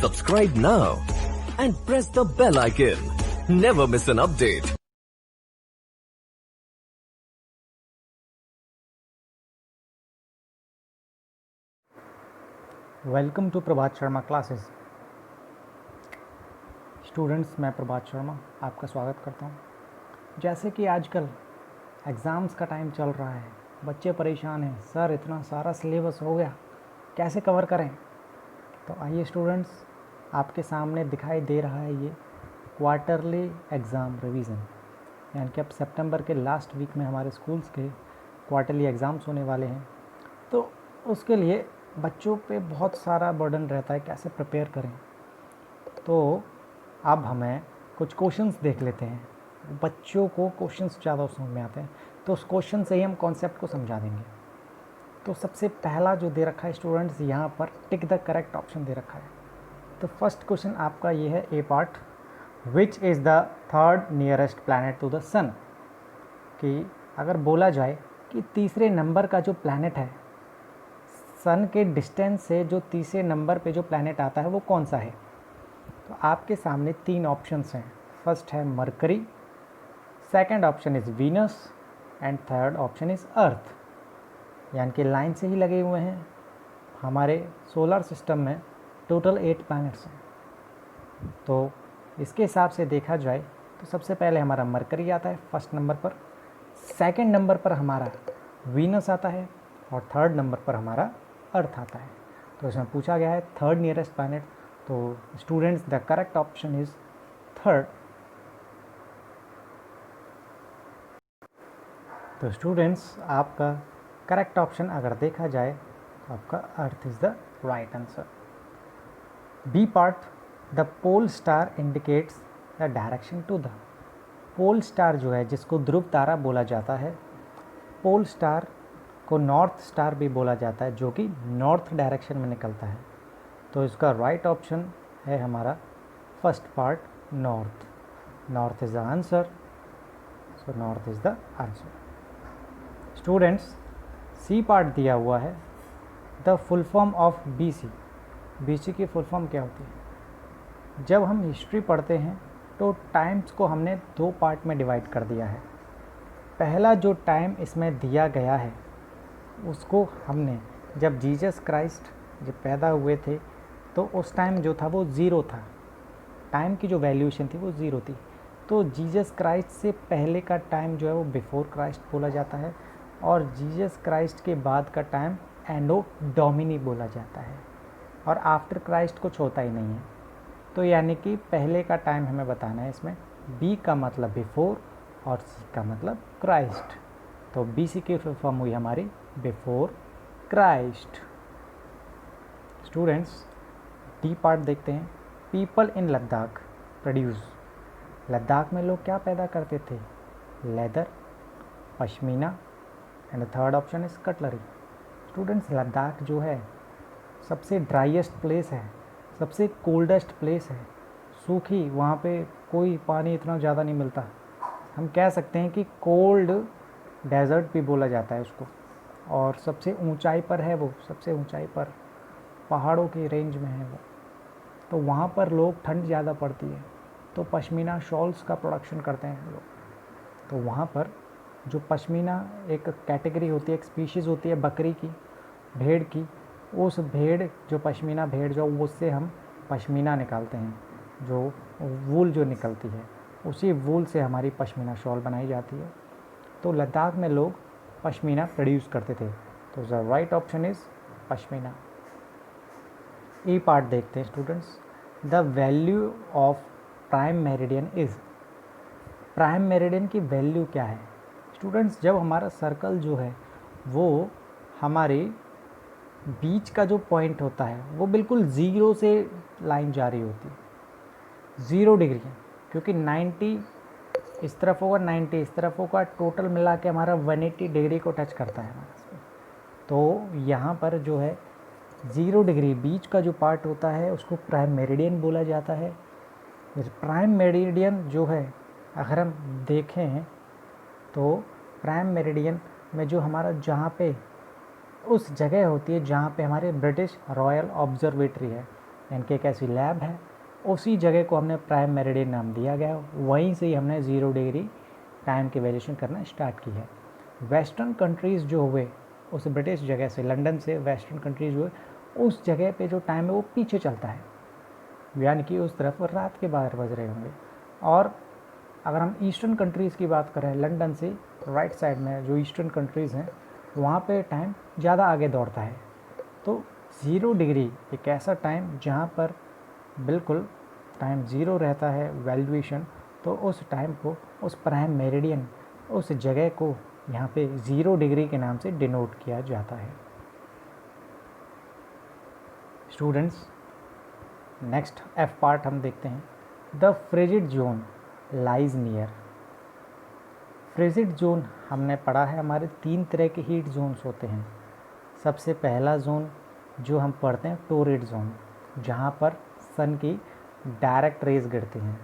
Subscribe now and press the bell icon. Never miss an update. Welcome to Prabhat Sharma classes. Students, मैं प्रभात शर्मा आपका स्वागत करता हूं। जैसे कि आजकल एग्ज़ाम्स का टाइम चल रहा है, बच्चे परेशान हैं, सर इतना सारा सिलेबस हो गया, कैसे कवर करें। तो आइए स्टूडेंट्स, आपके सामने दिखाई दे रहा है ये क्वार्टरली एग्ज़ाम रिवीजन, यानी कि अब सितंबर के लास्ट वीक में हमारे स्कूल्स के क्वार्टरली एग्ज़ाम्स होने वाले हैं। तो उसके लिए बच्चों पे बहुत सारा बर्डन रहता है, कैसे प्रिपेयर करें। तो अब हमें कुछ क्वेश्चंस देख लेते हैं। बच्चों को क्वेश्चंस ज़्यादा समझ में आते हैं, तो उस क्वेश्चन से ही हम कॉन्सेप्ट को समझा देंगे। तो सबसे पहला जो दे रखा है स्टूडेंट्स, यहाँ पर टिक द करेक्ट ऑप्शन दे रखा है। तो फर्स्ट क्वेश्चन आपका ये है, A part, which is the third nearest planet to the sun. कि अगर बोला जाए कि तीसरे नंबर का जो प्लैनेट है, सन के डिस्टेंस से जो तीसरे नंबर पे जो प्लैनेट आता है वो कौन सा है। तो आपके सामने तीन ऑप्शंस हैं। फर्स्ट है Mercury, second option is Venus and third option is Earth. यानी कि लाइन से ही लगे हुए हैं। हमारे सोलर सिस्टम में टोटल 8 प्लैनेट्स हैं। तो इसके हिसाब से देखा जाए तो सबसे पहले हमारा मरकरी आता है फर्स्ट नंबर पर, सेकंड नंबर पर हमारा वीनस आता है और थर्ड नंबर पर हमारा अर्थ आता है। तो इसमें पूछा गया है थर्ड नियरेस्ट प्लैनेट। तो students, the correct option is third. तो स्टूडेंट्स, आपका करेक्ट ऑप्शन अगर देखा जाए तो आपका earth is the right answer. B part, the pole star indicates the direction to the. Pole star जो है, जिसको ध्रुव तारा बोला जाता है, पोल स्टार को नॉर्थ स्टार भी बोला जाता है, जो कि नॉर्थ डायरेक्शन में निकलता है। तो इसका राइट ऑप्शन है हमारा first part, north. North is the answer. So north is the answer. Students, C part दिया हुआ है, the full form of BC. BC की फुल फॉर्म क्या होती है। जब हम हिस्ट्री पढ़ते हैं तो टाइम्स को हमने दो पार्ट में डिवाइड कर दिया है। पहला जो टाइम इसमें दिया गया है उसको हमने, जब जीसस क्राइस्ट जब पैदा हुए थे तो उस टाइम जो था वो ज़ीरो था। टाइम की जो वैल्यूएशन थी वो ज़ीरो थी। तो जीसस क्राइस्ट से पहले का टाइम जो है वो बिफोर क्राइस्ट बोला जाता है, और जीसस क्राइस्ट के बाद का टाइम एंडो डोमिनी बोला जाता है। और आफ्टर क्राइस्ट कुछ होता ही नहीं है। तो यानी कि पहले का टाइम हमें बताना है। इसमें बी का मतलब बिफोर और सी का मतलब क्राइस्ट। तो बी सी की फुल फॉर्म हुई हमारी before Christ. Students, D part देखते हैं, people in Ladakh produce. Ladakh में लोग क्या पैदा करते थे, leather, pashmina and third option is cutlery. Students, Ladakh जो है सबसे ड्राइएस्ट प्लेस है, सबसे कोल्डेस्ट प्लेस है, सूखी, वहाँ पे कोई पानी इतना ज़्यादा नहीं मिलता। हम कह सकते हैं कि कोल्ड डेजर्ट भी बोला जाता है उसको। और सबसे ऊंचाई पर है वो, सबसे ऊंचाई पर पहाड़ों की रेंज में है वो। तो वहाँ पर लोग, ठंड ज़्यादा पड़ती है तो पश्मीना शॉल्स का प्रोडक्शन करते हैं लोग। तो वहाँ पर जो पश्मीना एक कैटेगरी होती है, एक स्पीशीज़ होती है बकरी की, भेड़ की, उस भेड़ जो पश्मीना भेड़ जो, उससे हम पश्मीना निकालते हैं। जो वूल जो निकलती है, उसी वूल से हमारी पश्मीना शॉल बनाई जाती है। तो लद्दाख में लोग पश्मीना प्रोड्यूस करते थे। तो the right option is pashmina. A part देखते हैं students, the value of prime meridian is. Prime meridian की वैल्यू क्या है। स्टूडेंट्स, जब हमारा सर्कल जो है वो हमारे बीच का जो पॉइंट होता है वो बिल्कुल ज़ीरो से लाइन जा रही होती है, 0 डिग्री, क्योंकि 90 इस तरफ होगा, 90 इस तरफ होगा, टोटल मिला के हमारा 180 डिग्री को टच करता है हमारा। तो यहाँ पर जो है 0 डिग्री बीच का जो पार्ट होता है उसको प्राइम मेरिडियन बोला जाता है। प्राइम मेरिडियन जो है, अगर हम देखें तो प्राइम मेरिडियन में जो हमारा, जहाँ पे उस जगह होती है जहाँ पे हमारे ब्रिटिश रॉयल ऑब्जर्वेटरी है, यानी कि एक ऐसी लैब है, उसी जगह को हमने प्राइम मेरिडियन नाम दिया गया, वहीं से ही हमने 0 डिग्री टाइम की वैल्यूएशन करना स्टार्ट की है। वेस्टर्न कंट्रीज़ जो हुए उस ब्रिटिश जगह से, लंदन से वेस्टर्न कंट्रीज़ हुए, उस जगह पे जो टाइम है वो पीछे चलता है, यानी कि उस तरफ रात के 12 बज रहे होंगे। और अगर हम ईस्टर्न कंट्रीज़ की बात करें, लंदन से राइट साइड में जो ईस्टर्न कंट्रीज़ हैं वहाँ पे टाइम ज़्यादा आगे दौड़ता है। तो 0 डिग्री एक ऐसा टाइम जहाँ पर बिल्कुल टाइम 0 रहता है वैल्यूएशन, तो उस टाइम को, उस प्राइम मेरिडियन, उस जगह को यहाँ पे 0 डिग्री के नाम से डिनोट किया जाता है। स्टूडेंट्स, नेक्स्ट एफ पार्ट हम देखते हैं। The frigid zone lies near. Frigid zone हमने पढ़ा है, हमारे 3 तरह के हीट जोन्स होते हैं। सबसे पहला जोन जो हम पढ़ते हैं टोरिड जोन, जहाँ पर सन की डायरेक्ट रेज गिरती हैं,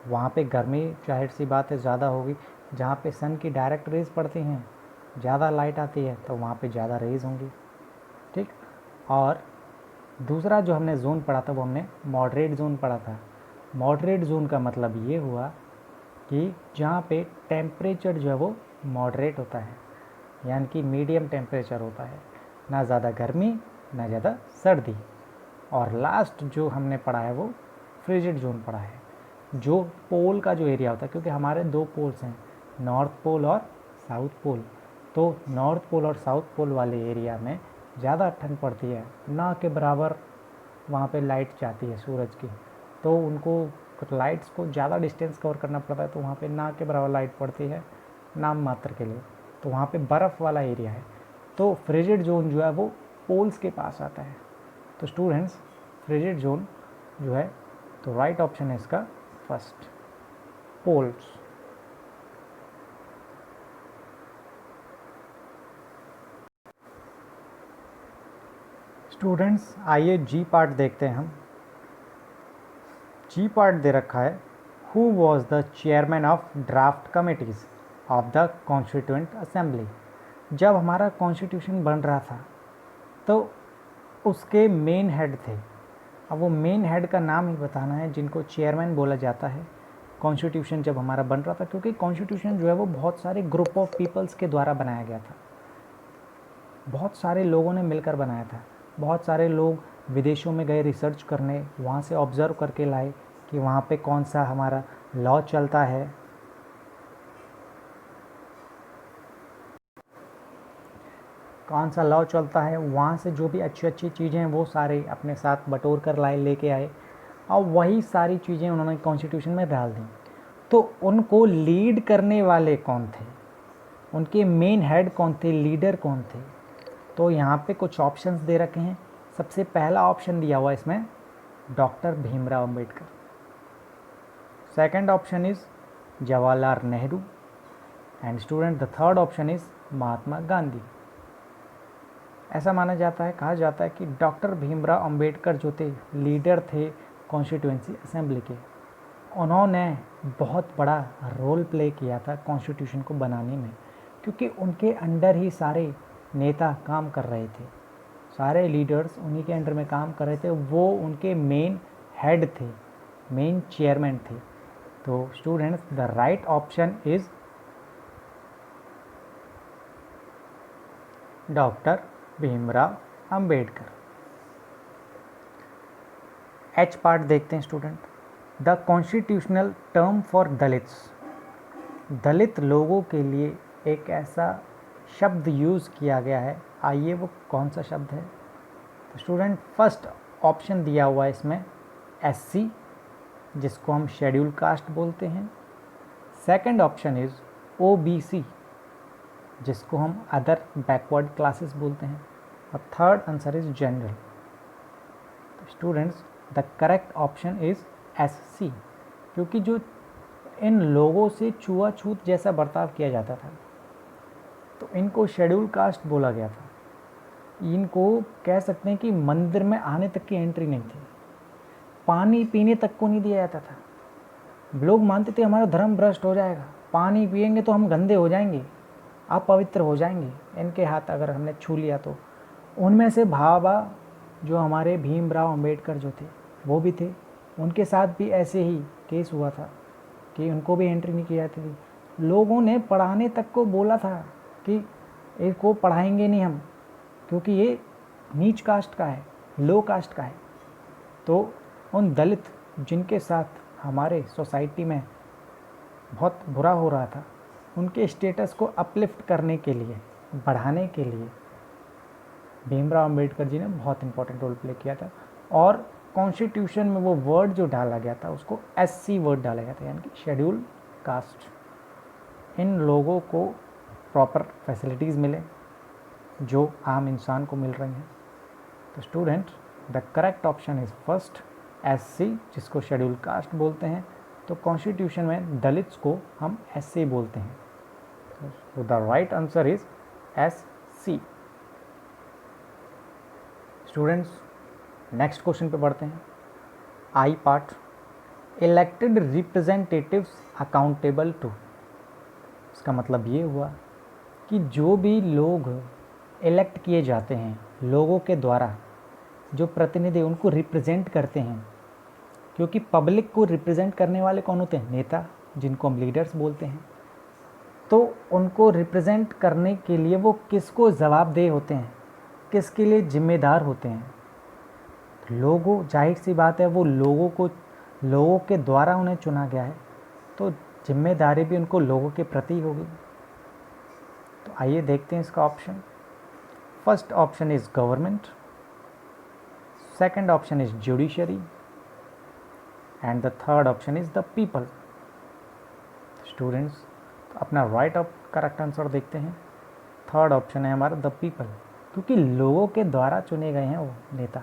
वहाँ पे गर्मी जाहिर सी बात है ज़्यादा होगी। जहाँ पे सन की डायरेक्ट रेज पड़ती हैं, ज़्यादा लाइट आती है, तो वहाँ पे ज़्यादा रेज होंगी, ठीक। और दूसरा जो हमने जोन पढ़ा था वो हमने मॉडरेट जोन पढ़ा था। मॉडरेट जोन का मतलब ये हुआ कि जहाँ पे टेम्परेचर जो है वो मॉडरेट होता है, यानी कि मीडियम टेम्परेचर होता है, ना ज़्यादा गर्मी ना ज़्यादा सर्दी। और लास्ट जो हमने पढ़ा है वो फ्रिजिड जोन पढ़ा है, जो पोल का जो एरिया होता है, क्योंकि हमारे 2 पोल्स हैं, नॉर्थ पोल और साउथ पोल। तो नॉर्थ पोल और साउथ पोल वाले एरिया में ज़्यादा ठंड पड़ती है, ना के बराबर वहाँ पे लाइट जाती है सूरज की, तो उनको लाइट्स को ज़्यादा डिस्टेंस कवर करना पड़ता है, तो वहाँ पे ना के बराबर लाइट पड़ती है नाम मात्र के लिए, तो वहाँ पे बर्फ़ वाला एरिया है। तो फ्रिजिड जोन जो है वो पोल्स के पास आता है। तो स्टूडेंट्स, फ्रिजिड जोन जो है, तो राइट ऑप्शन है इसका फर्स्ट, पोल्स। स्टूडेंट्स, आइए जी पार्ट देखते हैं हम। जी पार्ट दे रखा है, who was the chairman of draft committees of the constituent assembly. जब हमारा कॉन्स्टिट्यूशन बन रहा था तो उसके मेन हेड थे। अब वो मेन हेड का नाम ही बताना है, जिनको चेयरमैन बोला जाता है। कॉन्स्टिट्यूशन जब हमारा बन रहा था, क्योंकि कॉन्स्टिट्यूशन जो है वो बहुत सारे ग्रुप ऑफ पीपल्स के द्वारा बनाया गया था, बहुत सारे लोगों ने मिलकर बनाया था। बहुत सारे लोग विदेशों में गए रिसर्च करने, वहाँ से ऑब्ज़र्व करके लाए कि वहाँ पे कौन सा हमारा लॉ चलता है, कौन सा लॉ चलता है। वहाँ से जो भी अच्छी अच्छी चीज़ें हैं वो सारे अपने साथ बटोर कर लाए, लेके आए, और वही सारी चीज़ें उन्होंने कॉन्स्टिट्यूशन में डाल दी। तो उनको लीड करने वाले कौन थे, उनके मेन हेड कौन थे, लीडर कौन थे। तो यहाँ पे कुछ ऑप्शंस दे रखे हैं। सबसे पहला ऑप्शन दिया हुआ इसमें doctor Bhimrao Ambedkar. Second option is Jawaharlal Nehru. And student, the third option is Mahatma Gandhi. ऐसा माना जाता है, कहा जाता है कि डॉक्टर भीमराव अंबेडकर जो थे, लीडर थे कॉन्स्टिट्यूएंसी असेंबली के, उन्होंने बहुत बड़ा रोल प्ले किया था कॉन्स्टिट्यूशन को बनाने में, क्योंकि उनके अंडर ही सारे नेता काम कर रहे थे, सारे लीडर्स उन्हीं के अंडर में काम कर रहे थे, वो उनके मेन हेड थे, मेन चेयरमैन थे। तो students, the right option is doctor Bhimrao Ambedkar. H part देखते हैं student. The constitutional term for Dalits. दलित लोगों के लिए एक ऐसा शब्द यूज़ किया गया है, आइए वो कौन सा शब्द है। तो स्टूडेंट, फर्स्ट ऑप्शन दिया हुआ है इसमें एससी, जिसको हम शेड्यूल कास्ट बोलते हैं। सेकंड ऑप्शन इज़ ओबीसी, जिसको हम अदर बैकवर्ड क्लासेस बोलते हैं। और थर्ड आंसर इज़ जनरल। तो students, the correct option is SC, क्योंकि जो इन लोगों से छुआछूत जैसा बर्ताव किया जाता था, तो इनको शेड्यूल कास्ट बोला गया था। इनको कह सकते हैं कि मंदिर में आने तक की एंट्री नहीं थी, पानी पीने तक को नहीं दिया जाता था। लोग मानते थे हमारा धर्म भ्रष्ट हो जाएगा, पानी पिएंगे तो हम गंदे हो जाएंगे, अपवित्र हो जाएंगे, इनके हाथ अगर हमने छू लिया तो। उनमें से बाबा जो हमारे भीमराव अंबेडकर जो थे वो भी थे, उनके साथ भी ऐसे ही केस हुआ था कि उनको भी एंट्री नहीं की जाती थी। लोगों ने पढ़ाने तक को बोला था कि इसको पढ़ाएंगे नहीं हम, क्योंकि ये नीच कास्ट का है, लो कास्ट का है। तो उन दलित जिनके साथ हमारे सोसाइटी में बहुत बुरा हो रहा था, उनके स्टेटस को अपलिफ्ट करने के लिए, बढ़ाने के लिए भीमराव अंबेडकर जी ने बहुत इंपॉर्टेंट रोल प्ले किया था। और कॉन्स्टिट्यूशन में वो वर्ड जो डाला गया था उसको SC वर्ड डाला गया था, यानी कि शेड्यूल कास्ट। इन लोगों को प्रॉपर फैसिलिटीज़ मिले जो आम इंसान को मिल रही हैं। तो student, the correct option is first SC, जिसको शेड्यूल कास्ट बोलते हैं। तो कॉन्स्टिट्यूशन में दलित्स को हम SC बोलते हैं। तो the right answer is SC। Students, next question पे बढ़ते हैं। I part, elected representatives accountable to. इसका मतलब ये हुआ कि जो भी लोग इलेक्ट किए जाते हैं लोगों के द्वारा, जो प्रतिनिधि उनको रिप्रेजेंट करते हैं, क्योंकि पब्लिक को रिप्रेजेंट करने वाले कौन होते हैं? नेता, जिनको हम लीडर्स बोलते हैं। तो उनको रिप्रेजेंट करने के लिए वो किसको जवाबदेह होते हैं, किसके लिए जिम्मेदार होते हैं? लोगों, जाहिर सी बात है, वो लोगों के द्वारा उन्हें चुना गया है, तो जिम्मेदारी भी उनको लोगों के प्रति होगी। तो आइए देखते हैं इसका option. First option is government, second option is judiciary and the third option is the people. Students, तो अपना राइट ऑफ करेक्ट आंसर देखते हैं। थर्ड ऑप्शन है हमारा द पीपल, क्योंकि लोगों के द्वारा चुने गए हैं वो नेता,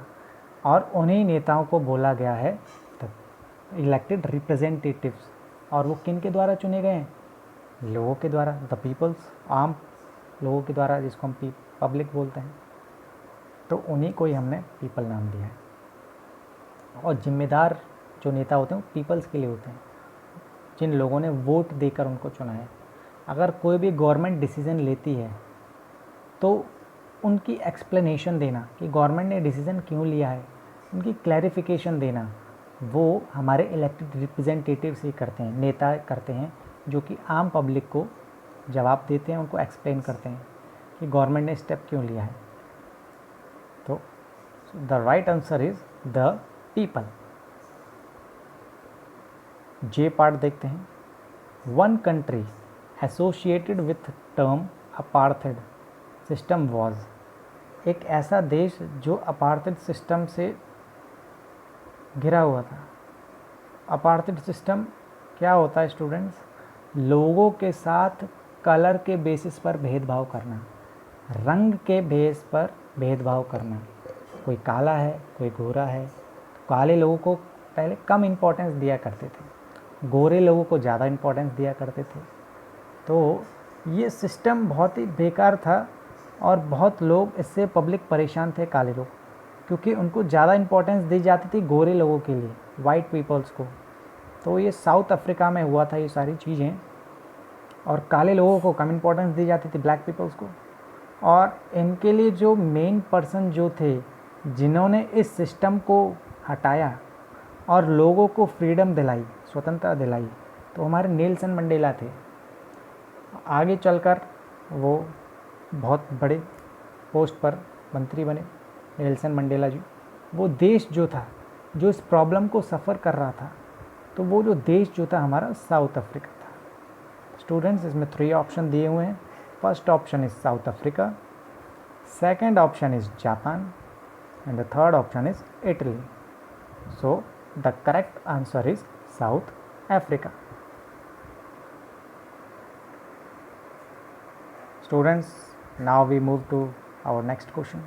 और उन्हीं नेताओं को बोला गया है द इलेक्टेड रिप्रेजेंटेटिव्स। और वो किन के द्वारा चुने गए हैं? लोगों के द्वारा, द पीपल्स, आम लोगों के द्वारा, जिसको हम पब्लिक बोलते हैं। तो उन्हीं को ही हमने पीपल नाम दिया है। और जिम्मेदार जो नेता होते हैं वो पीपल्स के लिए होते हैं, जिन लोगों ने वोट देकर उनको चुना है। अगर कोई भी गवर्नमेंट डिसीज़न लेती है तो उनकी एक्सप्लेनेशन देना कि गवर्नमेंट ने डिसीज़न क्यों लिया है, उनकी क्लैरिफिकेशन देना, वो हमारे इलेक्टेड रिप्रेजेंटेटिव्स ही करते हैं, नेता करते हैं, जो कि आम पब्लिक को जवाब देते हैं, उनको एक्सप्लेन करते हैं कि गवर्नमेंट ने स्टेप क्यों लिया है। तो the right answer is the people. J part देखते हैं। One country associated with term apartheid system was. एक ऐसा देश जो अपार्थेड सिस्टम से घिरा हुआ था। अपार्थेड सिस्टम क्या होता है स्टूडेंट्स? लोगों के साथ कलर के बेसिस पर भेदभाव करना, रंग के बेस पर भेदभाव करना। कोई काला है, कोई गोरा है। काले लोगों को पहले कम इम्पोर्टेंस दिया करते थे, गोरे लोगों को ज़्यादा इम्पोर्टेंस दिया करते थे। तो ये सिस्टम बहुत ही बेकार था और बहुत लोग इससे पब्लिक परेशान थे, काले लोग, क्योंकि उनको ज़्यादा इम्पोर्टेंस दी जाती थी गोरे लोगों के लिए, वाइट पीपल्स को। तो ये साउथ अफ्रीका में हुआ था ये सारी चीज़ें, और काले लोगों को कम इम्पोर्टेंस दी जाती थी, ब्लैक पीपल्स को। और इनके लिए जो मेन पर्सन जो थे, जिन्होंने इस सिस्टम को हटाया और लोगों को फ्रीडम दिलाई, स्वतंत्रता दिलाई, तो हमारे नेल्सन मंडेला थे। आगे चलकर वो बहुत बड़े पोस्ट पर मंत्री बने, नेल्सन मंडेला जी। वो देश जो था, जो इस प्रॉब्लम को सफ़र कर रहा था, तो वो जो देश जो था हमारा साउथ अफ्रीका था। स्टूडेंट्स, इसमें 3 ऑप्शन दिए हुए हैं। First option is South Africa, second option is Japan and the third option is Italy. So the correct answer is South Africa. Students, now we move to our next question.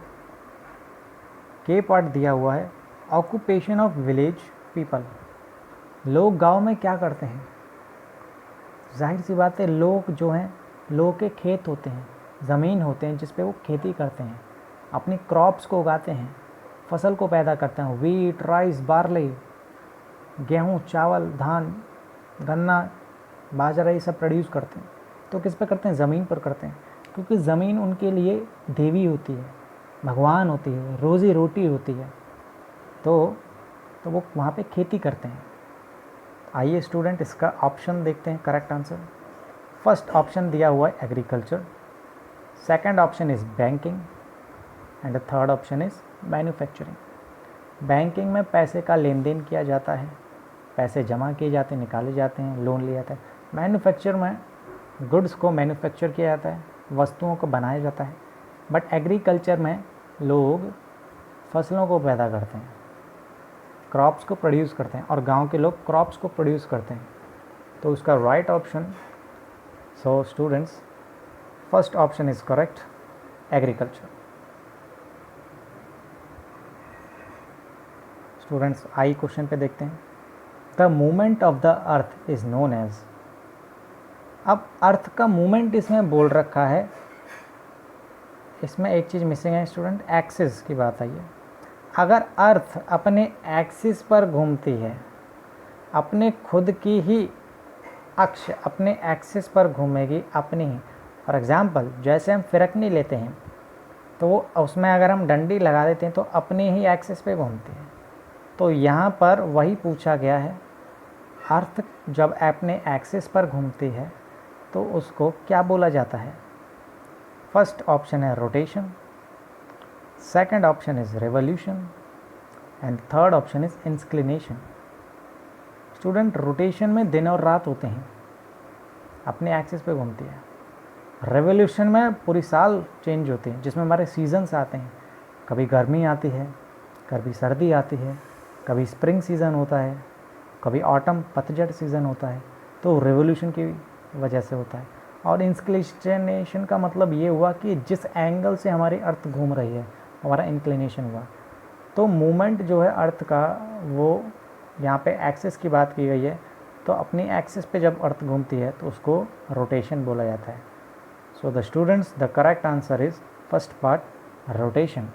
K part दिया हुआ है, occupation of village people. लोग गांव में क्या करते हैं? जाहिर सी बात है, लोग जो हैं, लोगों के खेत होते हैं, ज़मीन होते हैं जिस पे वो खेती करते हैं, अपनी क्रॉप्स को उगाते हैं, फसल को पैदा करते हैं। वीट, राइस, बार्ले, गेहूँ, चावल, धान, गन्ना, बाजरा, ये सब प्रोड्यूस करते हैं। तो किस पे करते हैं? ज़मीन पर करते हैं, क्योंकि ज़मीन उनके लिए देवी होती है, भगवान होती है, रोज़ी रोटी होती है, तो वो वहाँ पे खेती करते हैं। आइए स्टूडेंट इसका ऑप्शन देखते हैं करेक्ट आंसर। फर्स्ट ऑप्शन दिया हुआ है agriculture, second option is banking and third option is manufacturing. Banking में पैसे का लेन देन किया जाता है, पैसे जमा किए जाते हैं, निकाले जाते हैं, लोन लिया जाता है। मैन्युफैक्चर में गुड्स को मैन्युफैक्चर किया जाता है, वस्तुओं को बनाया जाता है। बट एग्रीकल्चर में लोग फसलों को पैदा करते हैं, क्रॉप्स को प्रोड्यूस करते हैं, और गांव के लोग क्रॉप्स को प्रोड्यूस करते हैं। तो उसका right option, so students first option is correct, agriculture. Students I question पे देखते हैं। The movement of the earth is known as. अब अर्थ का मूवमेंट इसमें बोल रखा है, इसमें एक चीज़ मिसिंग है स्टूडेंट, एक्सिस की बात आई है। अगर अर्थ अपने एक्सिस पर घूमती है, अपने खुद की ही अक्ष अपने एक्सिस पर घूमेगी अपनी ही। फॉर एग्ज़ाम्पल जैसे हम फिरकनी लेते हैं तो वो उसमें अगर हम डंडी लगा देते हैं तो अपने ही एक्सिस पे घूमती है। तो यहाँ पर वही पूछा गया है, अर्थ जब अपने एक्सिस पर घूमती है तो उसको क्या बोला जाता है। फर्स्ट ऑप्शन है rotation, second option is revolution and third option is inclination. Student rotation में दिन और रात होते हैं, अपने एक्सिस पे घूमती है। रेवोल्यूशन में पूरी साल चेंज होती है, जिसमें हमारे सीजन्स आते हैं, कभी गर्मी आती है, कभी सर्दी आती है, कभी स्प्रिंग सीज़न होता है, कभी ऑटम पतझड़ सीज़न होता है। तो रेवोल्यूशन की वजह से होता है। और इंक्लिनेशन का मतलब ये हुआ कि जिस एंगल से हमारी अर्थ घूम रही है, हमारा इंक्लिनेशन हुआ। तो मूवमेंट जो है अर्थ का, वो यहाँ पे एक्सिस की बात की गई है, तो अपनी एक्सिस पे जब अर्थ घूमती है तो उसको रोटेशन बोला जाता है। So the students the correct answer is first part, rotation.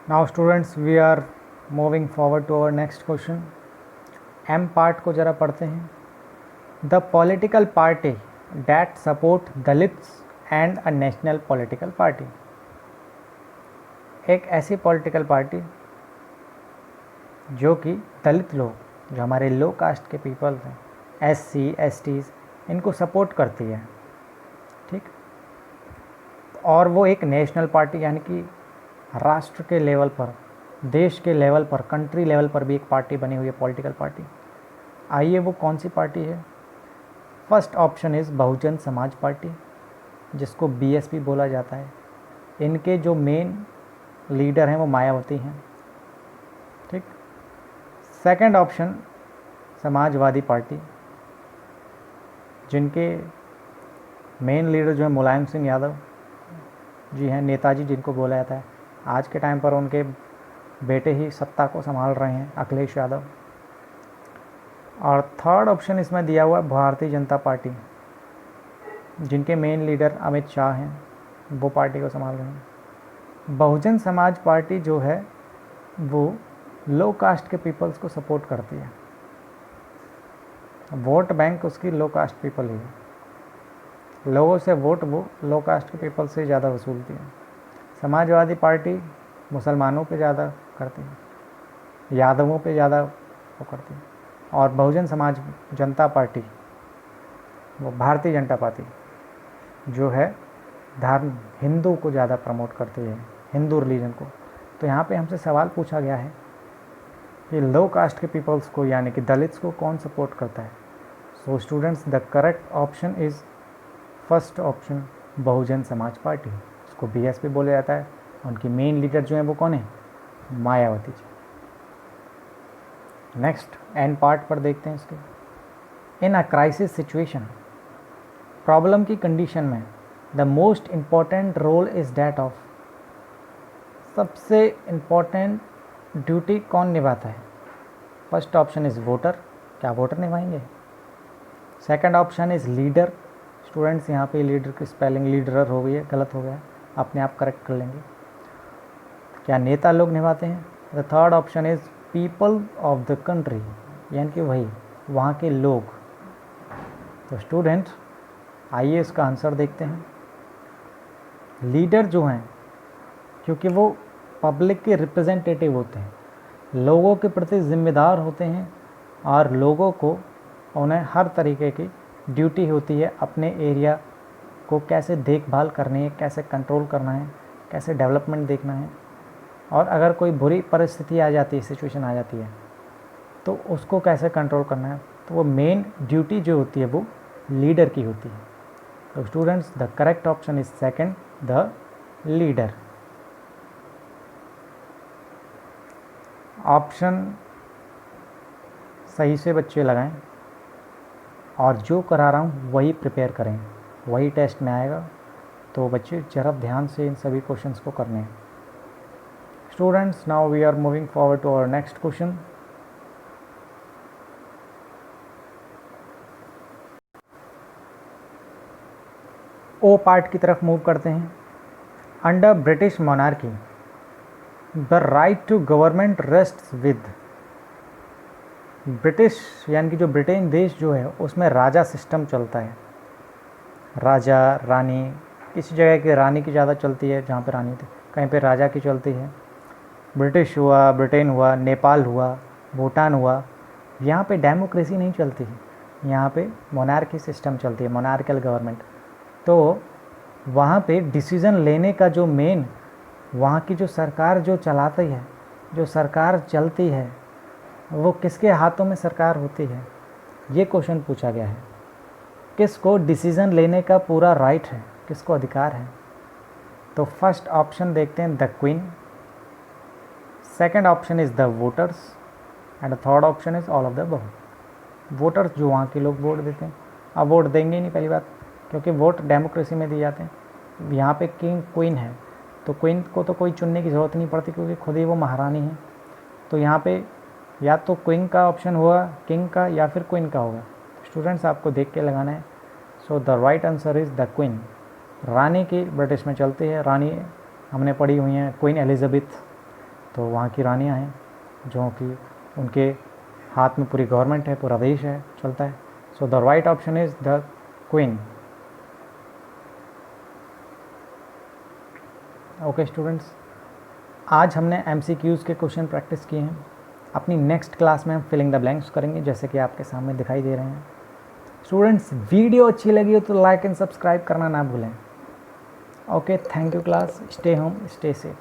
Now students we are moving forward to our next question. M part को ज़रा पढ़ते हैं। The political party that support Dalits and a national political party. एक ऐसी political party जो कि दलित लोग, जो हमारे लो कास्ट के पीपल्स हैं, SC STs, इनको सपोर्ट करती है, ठीक। और वो एक नेशनल पार्टी, यानी कि राष्ट्र के लेवल पर, देश के लेवल पर, कंट्री लेवल पर भी एक पार्टी बनी हुई है, पॉलिटिकल पार्टी। आइए वो कौन सी पार्टी है। First option is Bahujan Samaj party, जिसको BSP बोला जाता है। इनके जो मेन लीडर हैं वो मायावती हैं, ठीक। सेकंड ऑप्शन समाजवादी पार्टी, जिनके मेन लीडर जो है मुलायम सिंह यादव जी हैं, नेताजी जिनको बोला जाता है। आज के टाइम पर उनके बेटे ही सत्ता को संभाल रहे हैं, अखिलेश यादव। और थर्ड ऑप्शन इसमें दिया हुआ है भारतीय जनता पार्टी, जिनके मेन लीडर अमित शाह हैं, वो पार्टी को संभाल रहे हैं। बहुजन समाज पार्टी जो है वो लो कास्ट के पीपल्स को सपोर्ट करती है, वोट बैंक उसकी लो कास्ट पीपल ही है। लोगों से वोट वो लो कास्ट के पीपल से ज़्यादा वसूलती है। समाजवादी पार्टी मुसलमानों पे ज़्यादा करती है, यादवों पे ज़्यादा वो करती है। और बहुजन समाज जनता पार्टी, वो भारतीय जनता पार्टी जो है धर्म हिंदू को ज़्यादा प्रमोट करती है, हिंदू रिलीजन को। तो यहाँ पे हमसे सवाल पूछा गया है कि लो कास्ट के पीपल्स को, यानी कि दलित्स को कौन सपोर्ट करता है। So students the correct option is first option, Bahujan Samaj party. उसको BSP बोला जाता है। उनकी मेन लीडर जो है वो कौन है, Mayawati ji. Next N part पर देखते हैं इसके। In a crisis situation, problem की कंडीशन में the most important role is that of. सबसे इम्पॉर्टेंट ड्यूटी कौन निभाता है। फर्स्ट ऑप्शन इज़ वोटर, क्या वोटर निभाएंगे। Second option is leader. Students यहाँ पे लीडर की स्पेलिंग लीडरर हो गई है, गलत हो गया, अपने आप करेक्ट कर लेंगे। क्या नेता लोग निभाते हैं। The third option is people of the country, यानी कि वही वहाँ के लोग। तो स्टूडेंट्स आइए इसका आंसर देखते हैं। लीडर जो हैं, क्योंकि वो पब्लिक के रिप्रेजेंटेटिव होते हैं, लोगों के प्रति जिम्मेदार होते हैं और लोगों को उन्हें हर तरीके की ड्यूटी होती है अपने एरिया को कैसे देखभाल करनी है, कैसे कंट्रोल करना है, कैसे डेवलपमेंट देखना है, और अगर कोई बुरी परिस्थिति आ जाती है, सिचुएशन आ जाती है, तो उसको कैसे कंट्रोल करना है। तो वो मेन ड्यूटी जो होती है वो लीडर की होती है। तो students the correct option is second, the leader. Option सही से बच्चे लगाएं और जो करा रहा हूँ वही प्रिपेयर करें, वही टेस्ट में आएगा। तो बच्चे ज़रा ध्यान से इन सभी क्वेश्चंस को करने हैं। Students now we are moving forward to our next question. O part की तरफ मूव करते हैं। Under British monarchy the right to government rests with. British यानी कि जो ब्रिटेन देश जो है उसमें राजा सिस्टम चलता है। राजा रानी, किसी जगह की रानी की ज़्यादा चलती है जहाँ पे रानी थी, कहीं पे राजा की चलती है। ब्रिटिश हुआ, ब्रिटेन हुआ, नेपाल हुआ, भूटान हुआ, यहाँ पे डेमोक्रेसी नहीं चलती है, यहाँ पे मोनार्की सिस्टम चलती है, मोनार्कल गवर्नमेंट। तो वहाँ पे डिसीज़न लेने का जो मेन, वहाँ की जो सरकार जो चलाती है, जो सरकार चलती है, वो किसके हाथों में सरकार होती है, ये क्वेश्चन पूछा गया है। किसको डिसीज़न लेने का पूरा राइट है, किसको अधिकार है। तो फर्स्ट ऑप्शन देखते हैं, the queen. Second option is the voters and third option is all of the above. Voters जो वहाँ के लोग वोट देते हैं, अब वोट देंगे ही नहीं पहली बात, क्योंकि वोट डेमोक्रेसी में दिए जाते हैं। यहाँ पे किंग क्वीन है, तो क्वीन को तो कोई चुनने की ज़रूरत नहीं पड़ती क्योंकि खुद ही वो महारानी है। तो यहाँ पे या तो क्वीन का ऑप्शन हुआ, किंग का, या फिर क्वीन का होगा। स्टूडेंट्स आपको देख के लगाना है। So the right answer is the queen. रानी की ब्रिटिश में चलती है, रानी हमने पढ़ी हुई हैं, क्वीन एलिजाबेथ, तो वहाँ की रानियाँ हैं जो कि उनके हाथ में पूरी गवर्नमेंट है, पूरा देश है, चलता है। So the right option is the queen. Okay students, आज हमने MCQs के क्वेश्चन प्रैक्टिस किए हैं। अपनी नेक्स्ट क्लास में हम फिलिंग द ब्लैंक्स करेंगे, जैसे कि आपके सामने दिखाई दे रहे हैं। स्टूडेंट्स वीडियो अच्छी लगी हो तो लाइक एंड सब्सक्राइब करना ना भूलें। Okay, thank you class, stay home, stay safe.